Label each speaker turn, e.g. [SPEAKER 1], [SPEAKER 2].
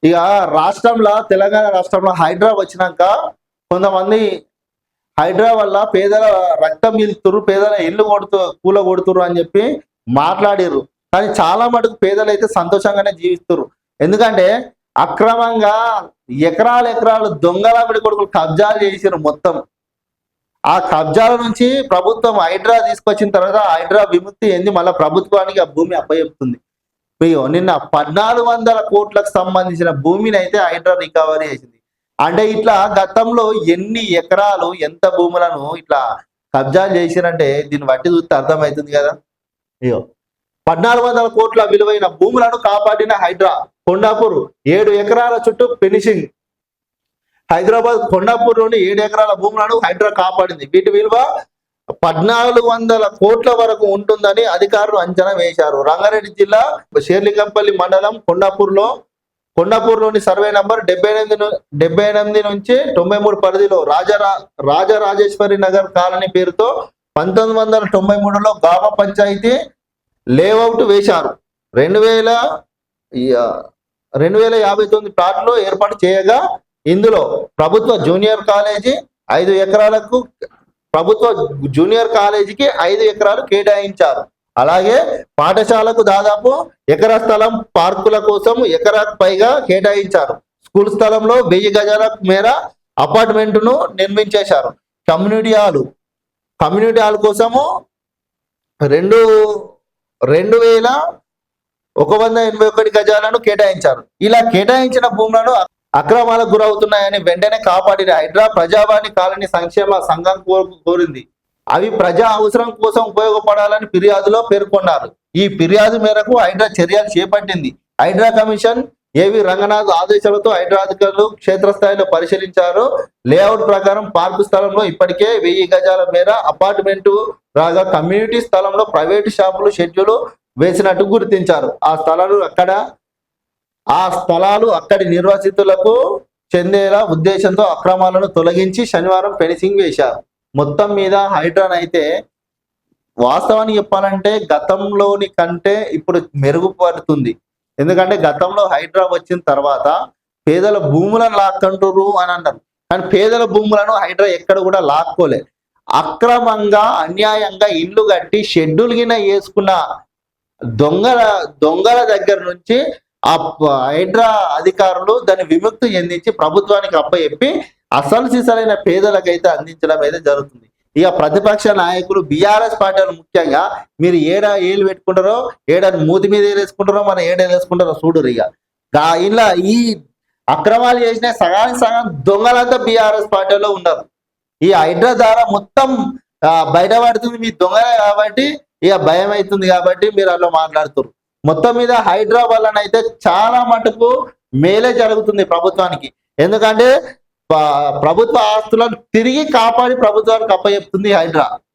[SPEAKER 1] ఇక రాష్ట్రంలో తెలంగాణ రాష్ట్రంలో హైడ్రా వచ్చినాక కొంతమంది హైడ్రా వల్ల పేదల రక్తం పీలుతురు, పేదల ఇల్లు కూల కొడుతురు అని చెప్పి మాట్లాడిర్రు. కానీ చాలా మటుకు పేదలు అయితే సంతోషంగానే జీవిస్తున్నారు. ఎందుకంటే అక్రమంగా ఎకరాలు దొంగల కొడుకులు కబ్జాలు చేసిరు మొత్తం. ఆ కబ్జాల నుంచి ప్రభుత్వం హైడ్రా తీసుకొచ్చిన తర్వాత హైడ్రా విముక్తి ఏంది, మళ్ళీ ప్రభుత్వానికి ఆ భూమి అప్పచెప్తుంది. నిన్న 1400 కోట్లకు సంబంధించిన భూమిని అయితే హైడ్రా రికవరీ చేసింది. అంటే ఇట్లా గతంలో ఎన్ని ఎకరాలు ఎంత భూములను ఇట్లా కబ్జాలు చేసిరంటే దీన్ని బట్టి చూస్తే అర్థమవుతుంది కదా. అయ్యో 1400 కోట్ల విలువైన భూములను కాపాడిన హైడ్రా. కొండాపూర్ 7 ఎకరాల చుట్టూ ఫినిషింగ్. హైదరాబాద్ కొండాపూర్లోని 7 ఎకరాల భూములను హైడ్రా కాపాడింది. వీటి విలువ 1400 కోట్ల వరకు ఉంటుందని అధికారులు అంచనా వేశారు. రంగారెడ్డి జిల్లా షేర్లింగంపల్లి మండలం కొండాపూర్లోని సర్వే నంబర్ 78 నుంచి 93 పరిధిలో రాజరాజేశ్వరి నగర్ కాలనీ పేరుతో 1993లో గ్రామ పంచాయతీ లేఅవుట్ వేశారు. 2059 ప్లాట్లు ఏర్పాటు చేయగా ఇందులో ప్రభుత్వ జూనియర్ కాలేజీ 5 ఎకరాలకు జూనియర్ కాలేజీకి 5 ఎకరాలు కేటాయించారు. అలాగే పాఠశాలకు దాదాపు ఎకరా స్థలం, పార్కుల కోసం ఎకరాకు పైగా కేటాయించారు. స్కూల్ స్థలంలో 1000 గజాల మేర అపార్ట్మెంట్ను నిర్మించేశారు. కమ్యూనిటీ హాల్ కోసము 2181 గజాలను కేటాయించారు. ఇలా కేటాయించిన భూములను అక్రమాలకు గురవుతున్నాయని వెంటనే కాపాడిన హైడ్రా ప్రజావాణి కాలనీ సంక్షేమ సంఘం కోరింది. అవి ప్రజా అవసరం కోసం ఉపయోగపడాలని ఫిర్యాదులో పేర్కొన్నారు. ఈ ఫిర్యాదు మేరకు హైడ్రా చర్యలు చేపట్టింది. హైడ్రా కమిషన్ ఏవి రంగనాథ్ ఆదేశాలతో హైడ్రా అధికారులు క్షేత్రస్థాయిలో పరిశీలించారు. లేఅవుట్ ప్రకారం పార్కు స్థలంలో ఇప్పటికే 1000 గజాల మేర అపార్ట్మెంటు రాగా కమ్యూనిటీ స్థలంలో ప్రైవేటు షాపులు షెడ్యూలు వేసినట్టు గుర్తించారు. ఆ స్థలాలు అక్కడి నిర్వాసితులకు చెందేలా ఉద్దేశంతో అక్రమాలను తొలగించి శనివారం ఫెన్సింగ్ వేశారు. మొత్తం మీద హైడ్రానైతే వాస్తవానికి చెప్పాలంటే గతంలోని కంటే ఇప్పుడు మెరుగుపడుతుంది. ఎందుకంటే గతంలో హైడ్రా వచ్చిన తర్వాత పేదల భూములను లాక్కంటారు అని అన్నారు. కానీ పేదల భూములను హైడ్రా ఎక్కడ కూడా లాక్కోలే. అక్రమంగా అన్యాయంగా ఇల్లు కట్టి షెడ్యూల్ గిన వేసుకున్న దొంగల దగ్గర నుంచి ఆ హైడ్రా అధికారులు దాన్ని విముక్తి చెందించి ప్రభుత్వానికి అప్పచెప్పి అసలు సిసలైన పేదలకైతే అందించడం అయితే జరుగుతుంది. ఇక ప్రతిపక్ష నాయకులు బీఆర్ఎస్ పార్టీలు ముఖ్యంగా మీరు ఏళ్ళు పెట్టుకుంటారో మూతి మీద వేసుకుంటారో మన వేసుకుంటారో చూడరు. ఇక ఇలా ఈ అక్రమాలు చేసిన సగం దొంగలంతా బీఆర్ఎస్ పార్టీలో ఉన్నారు. ఈ హైడ్రా ద్వారా మొత్తం బయటపడుతుంది మీ దొంగలే కాబట్టి ఇక భయం అవుతుంది కాబట్టి మీరు అలా మాట్లాడుతారు. మొత్తం మీద హైడ్రా వల్లనైతే చాలా మటుకు మేలే జరుగుతుంది ప్రభుత్వానికి. ఎందుకంటే ప్రభుత్వ ఆస్తులను తిరిగి కాపాడి ప్రభుత్వానికి అప్పచెప్తుంది హైడ్రా.